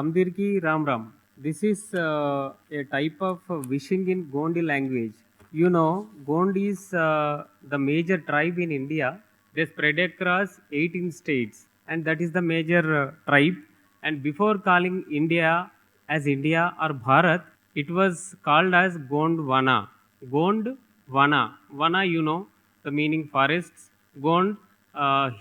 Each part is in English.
Samdirki Ram Ram. This is a type of wishing in Gondi language. You know, Gond is the major tribe in India. They spread across 18 states, and that is the major tribe. And before calling India as India or Bharat, it was called as Gondwana. Gondwana. Vana, you know, the meaning forests. Gond,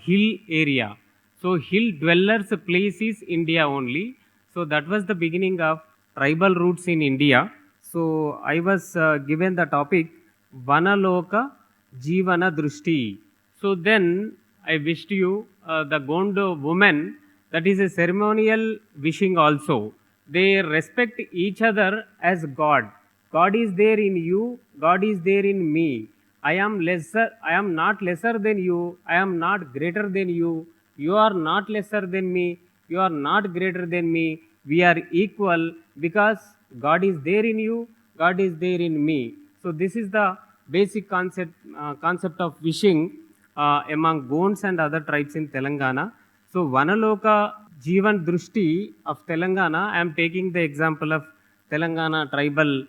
hill area. So hill dwellers place is India only. So that was the beginning of tribal roots in India. So I was given the topic Vanaloka Jeevana Drishti. So then I wished you the Gond woman, that is a ceremonial wishing also. They respect each other as God. God is there in you, God is there in me. I am not lesser than you, I am not greater than you. You are not lesser than me, you are not greater than me. We are equal because God is there in you, God is there in me. So this is the basic concept of wishing among Gonds and other tribes in Telangana. So Vanaloka Jeevan Drishti of Telangana, I am taking the example of Telangana tribal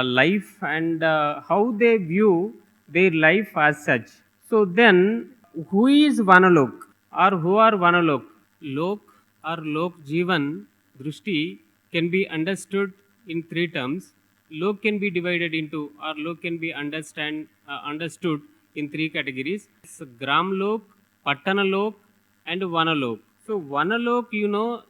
life and how they view their life as such. So then, who is Vanalok or who are Vanalok? Lok or Lok Jeevan Drishti can be understood in three terms. Lok can be divided into or Lok can be understood in three categories. So Gram Lok, Pattana Lok, and Vanalok. So Vanalok, you know,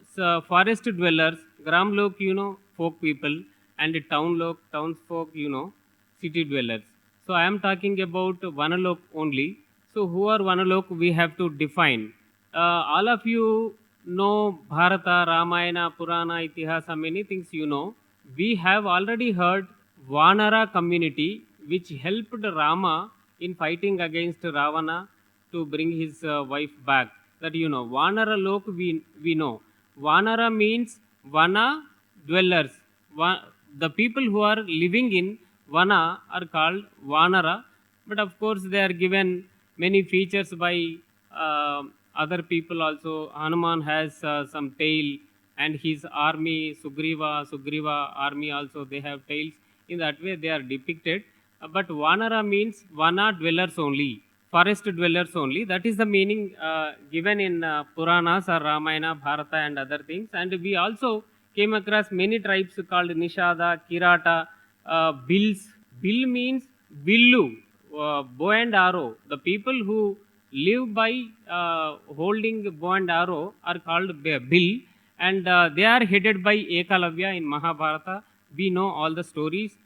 forest dwellers. Gram Lok, you know, folk people, and town Lok, townsfolk, you know, city dwellers. So I am talking about Vanalok only. So who are Vanalok? We have to define. All of you know Bharata, Ramayana, Purana, Itihasa, many things you know. We have already heard Vanara community which helped Rama in fighting against Ravana to bring his wife back. That you know, Vanara Lok we know. Vanara means Vana dwellers. The people who are living in Vana are called Vanara, but of course they are given many features by uh, other people also. Hanuman has some tail and his army, Sugriva army also, they have tails. In that way they are depicted. But Vanara means Vana dwellers only, forest dwellers only. That is the meaning given in Puranas or Ramayana, Bharata and other things. And we also came across many tribes called Nishada, Kirata, Bills. Bill means Villu, bow and arrow. The people who live by holding bow and arrow are called Bill, and they are headed by Ekalavya in Mahabharata. We know all the stories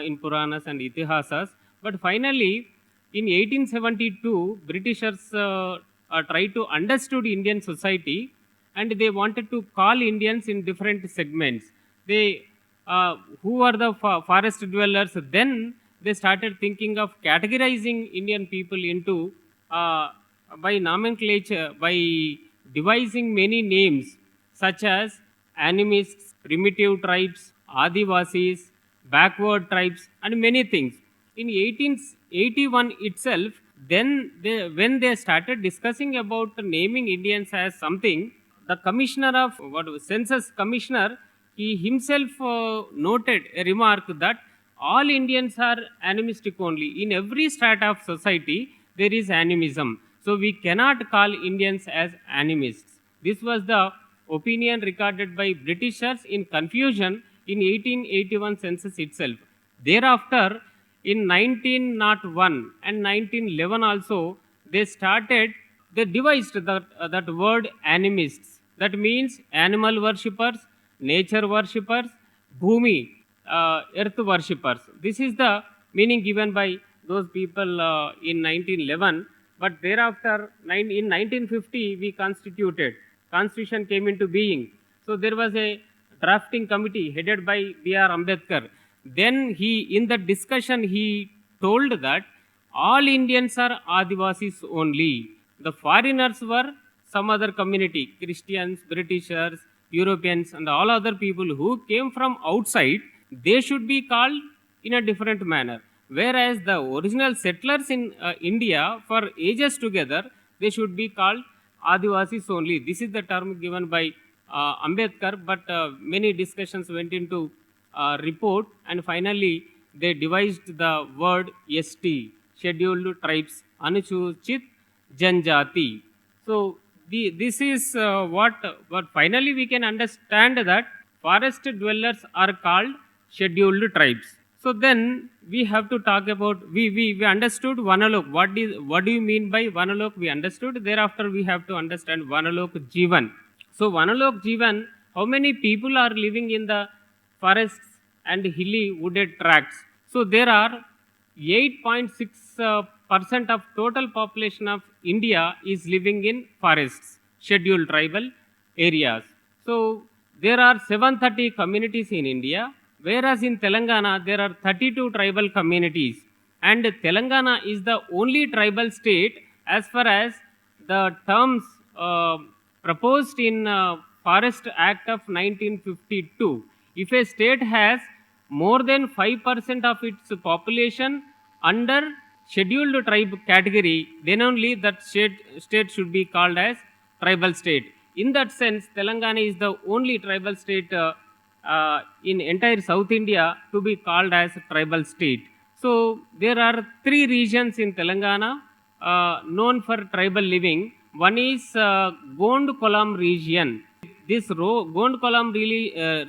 in Puranas and Itihasas. But finally, in 1872, Britishers tried to understood Indian society, and they wanted to call Indians in different segments. They who are the forest dwellers? Then they started thinking of categorizing Indian people into by nomenclature, by devising many names such as animists, primitive tribes, Adivasis, backward tribes, and many things. In 1881 itself, when they started discussing about naming Indians as something, the commissioner of census commissioner, he himself noted a remark that all Indians are animistic only. In every strata of society, there is animism. So we cannot call Indians as animists. This was the opinion recorded by Britishers in confusion in 1881 census itself. Thereafter, in 1901 and 1911 also, they devised that word animists. That means animal worshippers, nature worshippers, bhumi, earth worshippers. This is the meaning given by those people in 1911. But thereafter, in 1950, we constituted. Constitution came into being. So there was a drafting committee headed by B.R. Ambedkar. Then in the discussion, he told that all Indians are Adivasis only. The foreigners were some other community, Christians, Britishers, Europeans, and all other people who came from outside. They should be called in a different manner. Whereas the original settlers in India for ages together, they should be called Adivasis only. This is the term given by Ambedkar, but many discussions went into report, and finally they devised the word ST, Scheduled Tribes Anusuchit Janjati. So this is what finally we can understand that forest dwellers are called scheduled tribes. So then we have to talk about we understood Vanalok. What do you mean by Vanalok? We understood. Thereafter we have to understand Vanalok Jeevan. So Vanalok Jeevan, how many people are living in the forests and hilly wooded tracts? So there are 8.6 percent of total population of India is living in forests, scheduled tribal areas. So there are 730 communities in India, whereas in Telangana there are 32 tribal communities. And Telangana is the only tribal state as far as the terms proposed in Forest Act of 1952. If a state has more than 5% of its population under scheduled tribe category, then only that state should be called as tribal state. In that sense, Telangana is the only tribal state in entire South India to be called as tribal state. So there are three regions in Telangana known for tribal living. One is Gond Kolam region. This Gond Kolam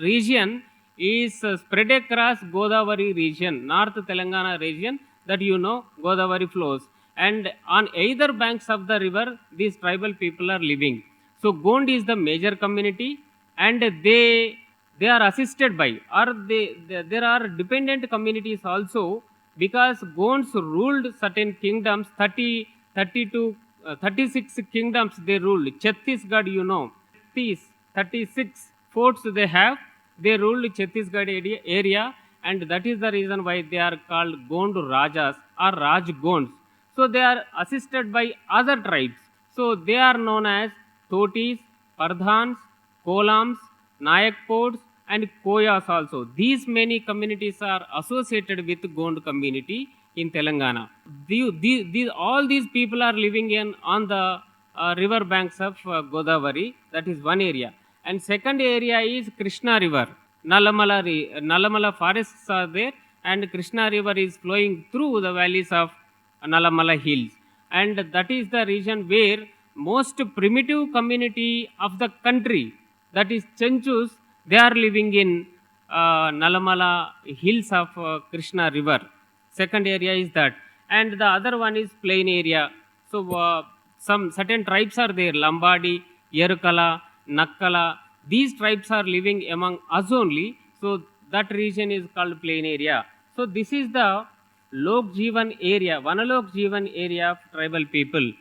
region is spread across Godavari region, North Telangana region, that you know Godavari flows. And on either banks of the river, these tribal people are living. So Gond is the major community, and they are assisted by, or there are dependent communities also, because Gonds ruled certain kingdoms, 32, 36 kingdoms they ruled. Chhattisgarh, you know, 36 forts they have. They ruled Chhattisgarh area, and that is the reason why they are called Gond Rajas or Raj Gonds. So they are assisted by other tribes. So they are known as Totis, Pardhans, Kolams, Nayakpods, and Koyas also. These many communities are associated with Gond community in Telangana. All these people are living on the river banks of Godavari. That is one area. And second area is Krishna River. Nalamala forests are there, and Krishna River is flowing through the valleys of Nalamala hills. And that is the region where most primitive community of the country, that is Chenchus, they are living in Nalamala hills of Krishna River. Second area is that. And the other one is plain area. So some certain tribes are there, Lambadi, Yerukala, Nakkala. These tribes are living among us only. So that region is called plain area. So this is the Lok Jeevan area, Vanalok Jeevan area of tribal people.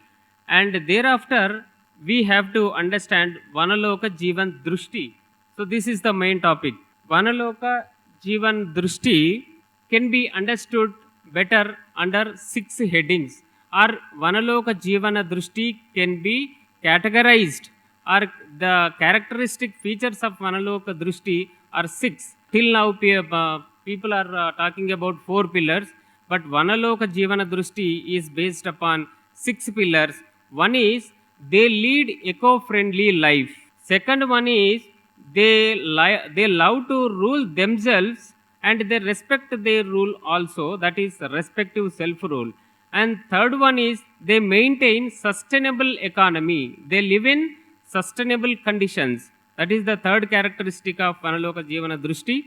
And thereafter, we have to understand Vanaloka Jeevan Drishti. So this is the main topic. Vanaloka Jeevan Drishti can be understood better under 6 headings, or Vanaloka Jeevana Drishti can be categorized, or the characteristic features of Vanaloka Drishti are 6. Till now people are talking about 4 pillars, but Vanaloka Jeevana Drishti is based upon 6 pillars. One is they lead eco-friendly life. Second one is they love to rule themselves, and they respect their rule also, that is respective self-rule. And third one is they maintain sustainable economy. They live in sustainable conditions. That is the third characteristic of Vanaloka Jeevana Drishti.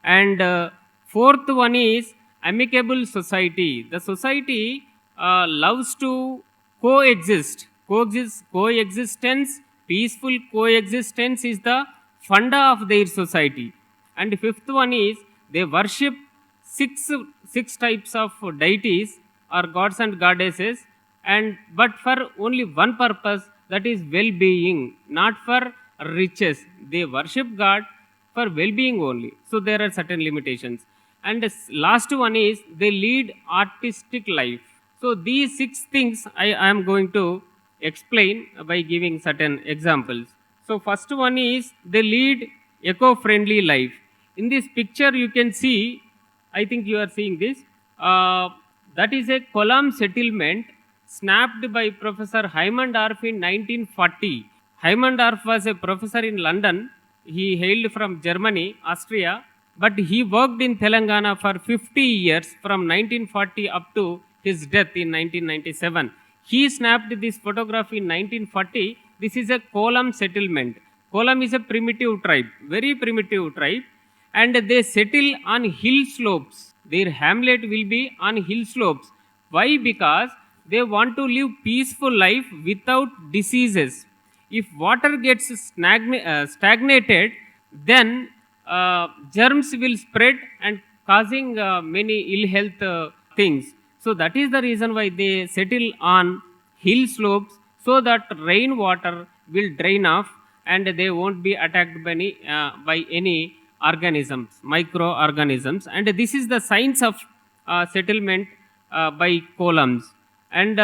And fourth one is amicable society. The society loves to coexist. Coexistence, peaceful coexistence is the funda of their society. And fifth one is they worship six types of deities or gods and goddesses, and but for only one purpose, that is well-being, not for riches. They worship God for well-being only. So there are certain limitations. And the last one is they lead artistic life. So these 6 things I am going to explain by giving certain examples. So first one is they lead eco-friendly life. In this picture you can see, I think you are seeing this, that is a Kolam settlement snapped by Professor Heimandorff in 1940. Heimendorf was a professor in London. He hailed from Germany, Austria, but he worked in Telangana for 50 years from 1940 up to his death in 1997. He snapped this photograph in 1940. This is a Kolam settlement. Kolam is a primitive tribe, very primitive tribe, and they settle on hill slopes. Their hamlet will be on hill slopes. Why? Because they want to live peaceful life without diseases. If water gets stagnated, then germs will spread and causing many ill health things. So that is the reason why they settle on hill slopes, so that rainwater will drain off and they won't be attacked by any organisms, microorganisms. And this is the science of settlement by columns. And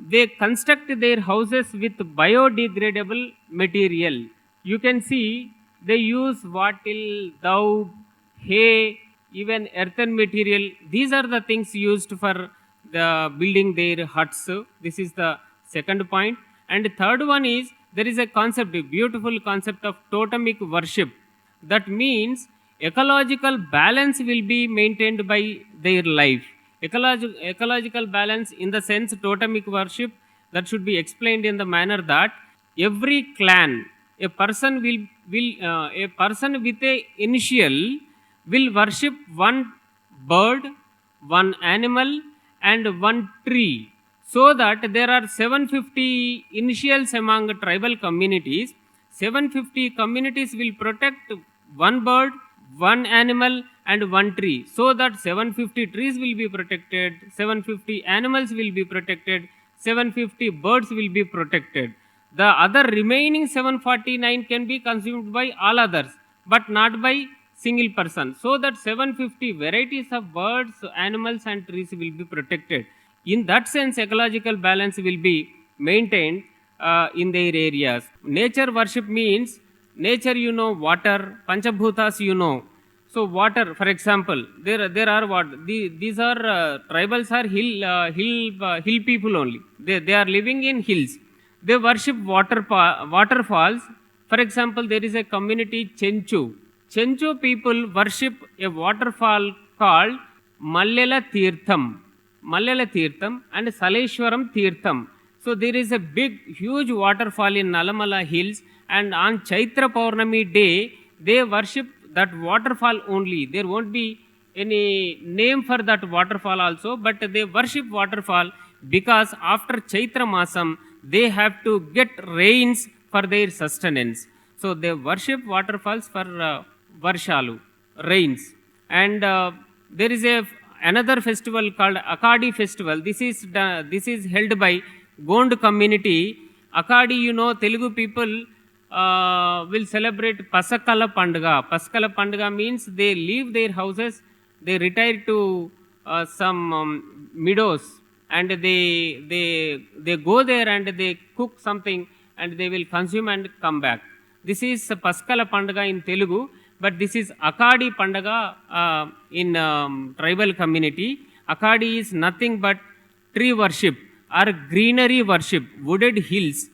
they construct their houses with biodegradable material. You can see they use wattle, dough, hay, even earthen material. These are the things used for the building their huts. This is the second point. And the third one is there is a concept, a beautiful concept of totemic worship. That means ecological balance will be maintained by their life. Ecological balance in the sense totemic worship, that should be explained in the manner that every clan, a person a person with a initial will worship one bird, one animal, and one tree, so that there are 750 initials among tribal communities. 750 communities will protect one bird, one animal, and one tree, so that 750 trees will be protected, 750 animals will be protected, 750 birds will be protected. The other remaining 749 can be consumed by all others, but not by single person, so that 750 varieties of birds, animals, and trees will be protected. In that sense, ecological balance will be maintained in their areas. Nature worship means nature, water, panchabhutas, So water, for example, there are what these are tribals are hill people only. They are living in hills. They worship waterfalls. For example, there is a community Chenchu. Chenchu people worship a waterfall called Mallela Tirtham and Saleshwaram Tirtham. So there is a huge waterfall in Nalamala hills, and on Chaitra Paurnami day, they worship that waterfall only. There won't be any name for that waterfall also, but they worship waterfall because after Chaitra Masam, they have to get rains for their sustenance. So they worship waterfalls for Varshalu, rains. And there is another festival called Akadi festival. This is held by Gond community. Akadi, Telugu people will celebrate Pasakala Pandaga. Pasakala Pandaga means they leave their houses, they retire to some meadows, and they go there and they cook something and they will consume and come back. This is Pasakala Pandaga in Telugu, but this is Akadi Pandaga in tribal community. Akadi is nothing but tree worship or greenery worship, wooded hills,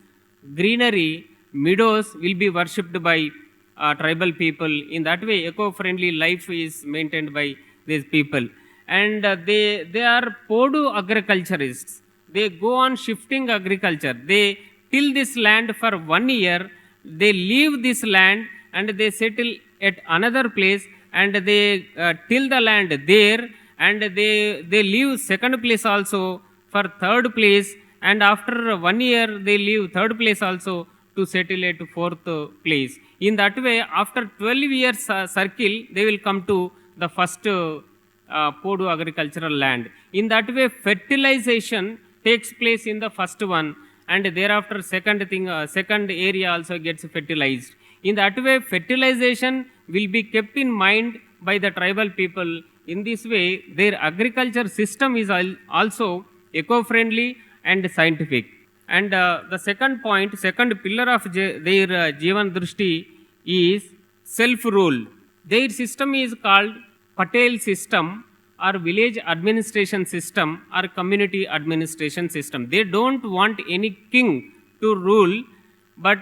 greenery, meadows will be worshipped by tribal people. In that way, eco-friendly life is maintained by these people. And they are Podu agriculturists. They go on shifting agriculture. They till this land for 1 year, they leave this land and they settle at another place, and they till the land there, and they leave second place also for third place, and after 1 year they leave third place also to settle at fourth place. In that way, after 12 years circle, they will come to the first Podu agricultural land. In that way, fertilization takes place in the first one, and thereafter second area also gets fertilized. In that way, fertilization will be kept in mind by the tribal people. In this way, their agriculture system is also eco-friendly and scientific. And the second pillar of their Jeevan Drishti is self-rule. Their system is called Patel system, or village administration system, or community administration system. They don't want any king to rule. but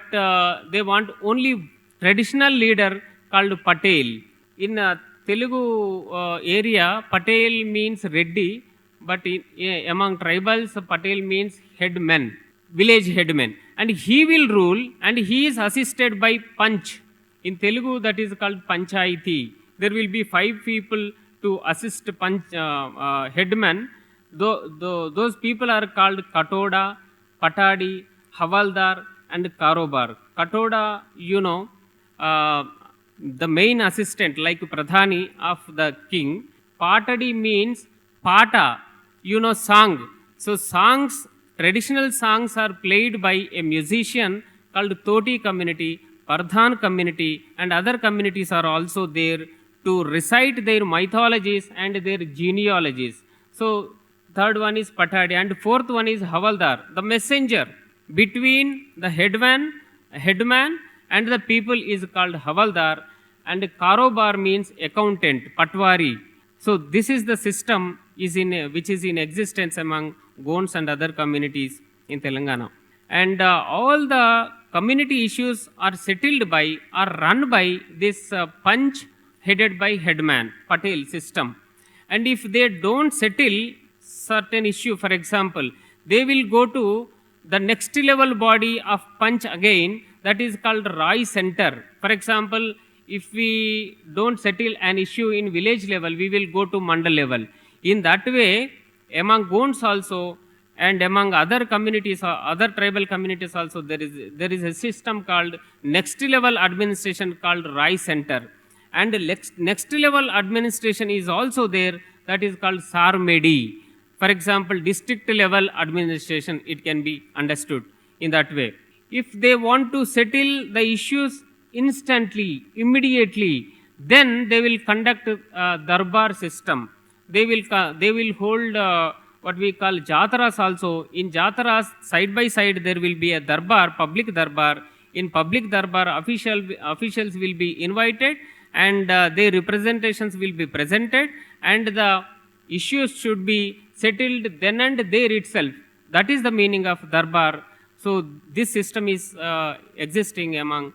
they want only traditional leader called Patel. In Telugu area, Patel means Reddy, but among tribals, Patel means headman, village headman, and he will rule, and he is assisted by Panch. In Telugu, that is called Panchayati. There will be 5 people to assist Panch headman. Those people are called Katoda, Patadi, Havaldar, and Karobar. Katoda, uh, the main assistant, like Pradhani of the king. Patadi means Pata, song. So songs, traditional songs are played by a musician called Toti community, Pardhan community, and other communities are also there to recite their mythologies and their genealogies. So third one is Patadi, and fourth one is Havaldar, the messenger between the headman and the people is called Havaldar, and Karobar means accountant, Patwari. So this is the system which is in existence among Gonds and other communities in Telangana. And all the community issues are settled by or run by this Panch headed by headman, Patel system. And if they don't settle certain issue, for example, they will go to the next level body of Panch again, that is called Rai Center. For example, if we don't settle an issue in village level, we will go to Mandal level. In that way, among Gonds also, and among other communities, other tribal communities also, there is a system called next level administration called Rai Center. And next level administration is also there, that is called Sarmedi. For example, district level administration, it can be understood in that way. If they want to settle the issues instantly, immediately, then they will conduct darbar system. They will hold what we call jataras also. In jataras, side by side, there will be a darbar, public darbar. In public darbar, officials will be invited, and their representations will be presented, and the issues should be settled then and there itself. That is the meaning of darbar. So this system is existing among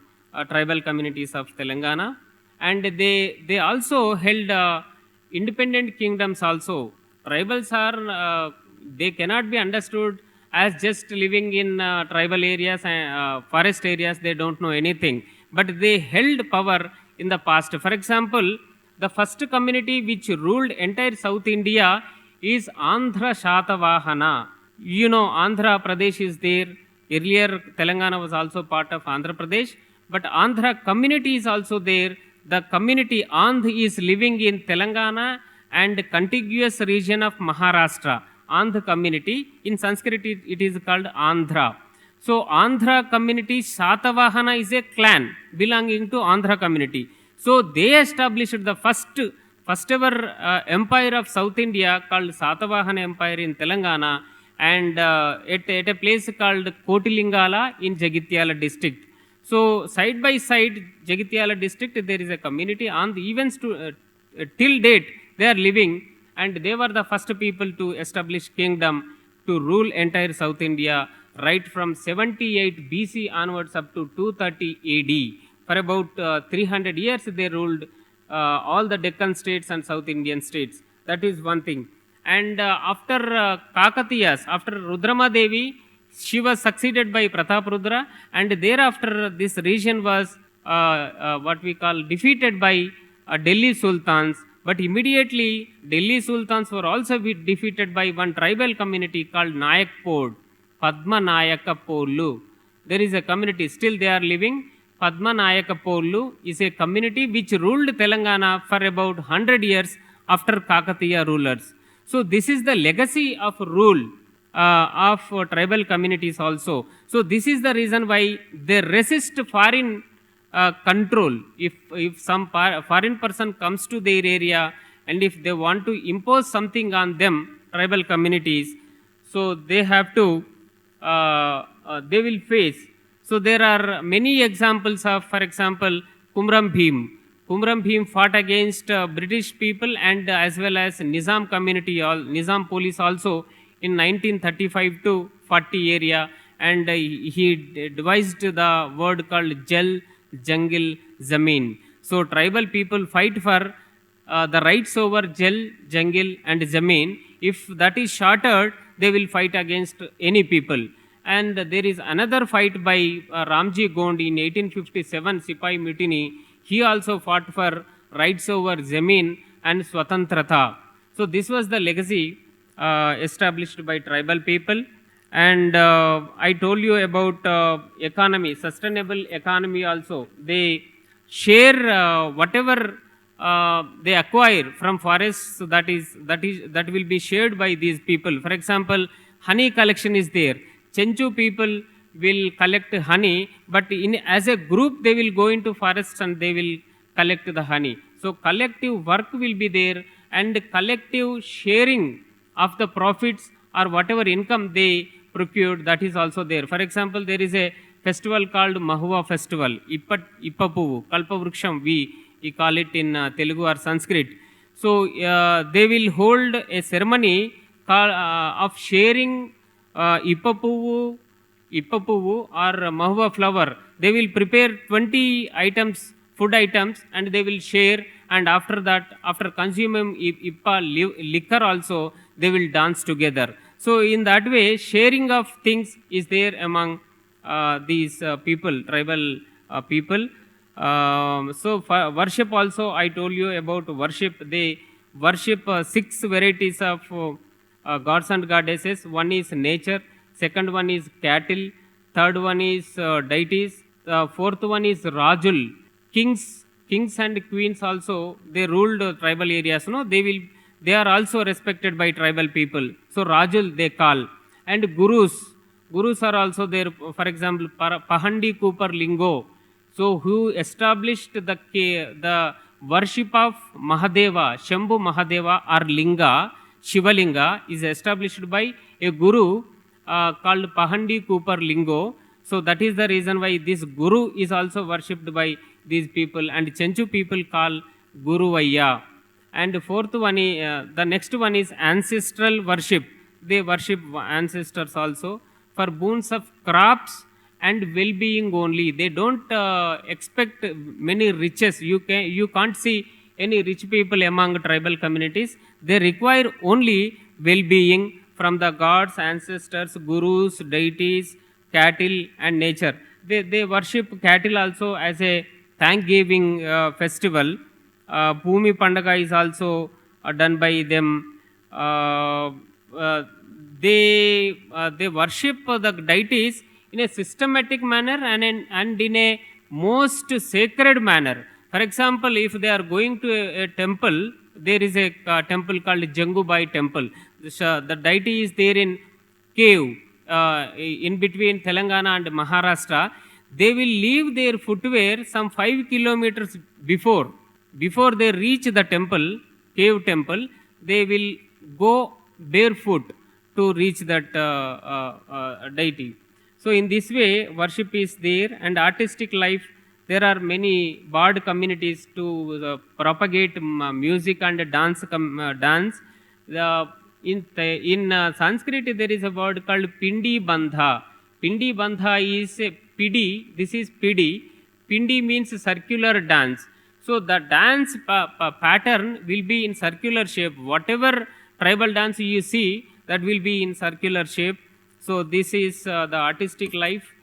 tribal communities of Telangana, and they also held independent kingdoms also. Tribals are they cannot be understood as just living in tribal areas and forest areas. They don't know anything, but they held power in the past. For example, the first community which ruled entire South India is Andhra Shatavahana. Andhra Pradesh is there. Earlier, Telangana was also part of Andhra Pradesh, but Andhra community is also there. The community Andh is living in Telangana and contiguous region of Maharashtra. Andh community, in Sanskrit it is called Andhra. So Andhra community, Shatavahana is a clan belonging to Andhra community. So they established the first ever empire of South India called Satavahana Empire in Telangana, and at a place called Kotilingala in Jagityala district. So side by side, Jagityala district, there is a community, and even till date they are living, and they were the first people to establish kingdom to rule entire South India right from 78 BC onwards up to 230 AD. For about 300 years they ruled all the Deccan states and South Indian states. That is one thing. And after Kakatiyas, after Rudrama Devi, she was succeeded by Prataprudra, and thereafter this region was what we call defeated by Delhi Sultans. But immediately Delhi Sultans were also defeated by one tribal community called Nayakpod, Padma Nayakapolu. There is a community, still they are living. Padma Nayakapolu is a community which ruled Telangana for about 100 years after Kakatiya rulers. So this is the legacy of rule of tribal communities also. So this is the reason why they resist foreign control. If some foreign person comes to their area, and if they want to impose something on them, tribal communities, so they have to, they will face. So there are many examples of, for example, Kumram Bhim. Kumram Bhim fought against British people and as well as Nizam community, Nizam police also in 1935 to 40 area, and he devised the word called Jal, Jungle, Zameen. So tribal people fight for the rights over Jal, Jungle, and Zameen. If that is shattered, they will fight against any people. And there is another fight by Ramji Gond in 1857, Sipai Mutiny. He also fought for rights over Zameen and Swatantrata. So this was the legacy established by tribal people. And I told you about economy, sustainable economy also. They share whatever they acquire from forests, so that will be shared by these people. For example, honey collection is there. Chenchu people will collect honey, but as a group they will go into forests and they will collect the honey. So collective work will be there, and collective sharing of the profits or whatever income they procured, that is also there. For example, there is a festival called Mahua festival, Ippapu, Kalpavruksham, we call it in Telugu or Sanskrit. So they will hold a ceremony of sharing Ippapu or Mahua flower. They will prepare 20 items, food items, and they will share, and after that, after consuming Ippa liquor also, they will dance together. So in that way, sharing of things is there among these people, tribal people. So for worship also, I told you about worship. They worship 6 varieties of gods and goddesses. One is nature, second one is cattle, third one is deities, fourth one is Rajul. Kings and queens also, they ruled tribal areas. No, they are also respected by tribal people. So Rajul they call. And gurus are also there. For example, Pahandi Cooper Lingo. So who established the worship of Mahadeva, Shambhu Mahadeva or Linga, Shivalinga, is established by a guru called Pahandi Cooper Lingo. So that is the reason why this guru is also worshipped by these people, and Chenchu people call Guru Vaya. And fourth one is, the next one is ancestral worship. They worship ancestors also for boons of crops and well-being only. They don't expect many riches. You can't see any rich people among tribal communities. They require only well-being from the gods, ancestors, gurus, deities, cattle, and nature. They worship cattle also as a thanksgiving festival. Bhumi Pandaga is also done by them. They worship the deities in a systematic manner and in a most sacred manner. For example, if they are going to a temple, there is a temple called Jangubai temple. The deity is there in cave in between Telangana and Maharashtra. They will leave their footwear some 5 kilometers before they reach the temple, cave temple. They will go barefoot to reach that deity. So in this way, worship is there, and artistic life. There are many bard communities to propagate music and dance. In Sanskrit, there is a word called Pindi Bandha. Pindi Bandha is a Pidi. This is Pidi. Pindi means circular dance. So the dance pattern will be in circular shape. Whatever tribal dance you see, that will be in circular shape. So this is the artistic life,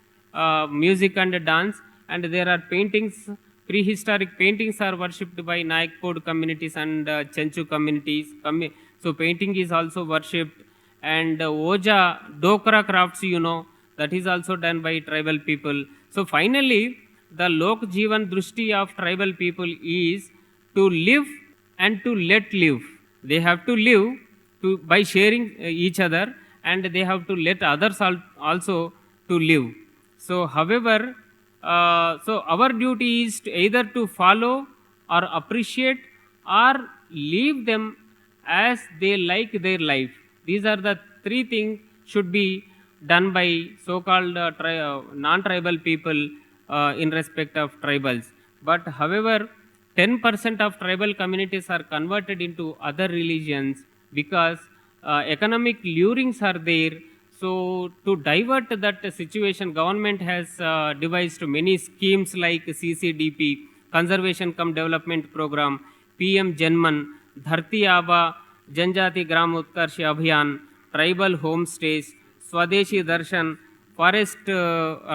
music and dance. And there are paintings. Prehistoric paintings are worshipped by Nayak Pod communities and Chenchu communities. So painting is also worshipped. And Oja, Dokra crafts, that is also done by tribal people. So finally, the LoK Jeevan Drishti of tribal people is to live and to let live. They have to live by sharing each other, and they have to let others also to live. So however, so our duty is either to follow or appreciate or leave them as they like their life. These are the 3 things should be done by so-called non-tribal people in respect of tribals. But however, 10% of tribal communities are converted into other religions because economic lurings are there. So to divert that situation, government has devised many schemes like CCDP, Conservation Cum Development Program, PM Janman, Dharti Aba, Janjati Gram Utkarsh Abhiyan, Tribal Homestays, Swadeshi Darshan, Forest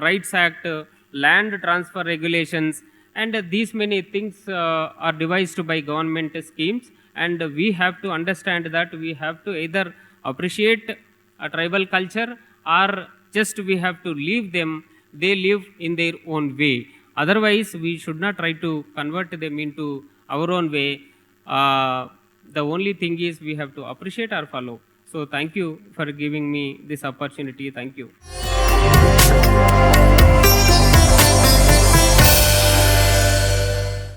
Rights Act, Land Transfer Regulations, and these many things are devised by government schemes. And we have to understand that we have to either appreciate a tribal culture or just we have to leave them, they live in their own way. Otherwise, we should not try to convert them into our own way. The only thing is we have to appreciate or follow. So thank you for giving me this opportunity. Thank you.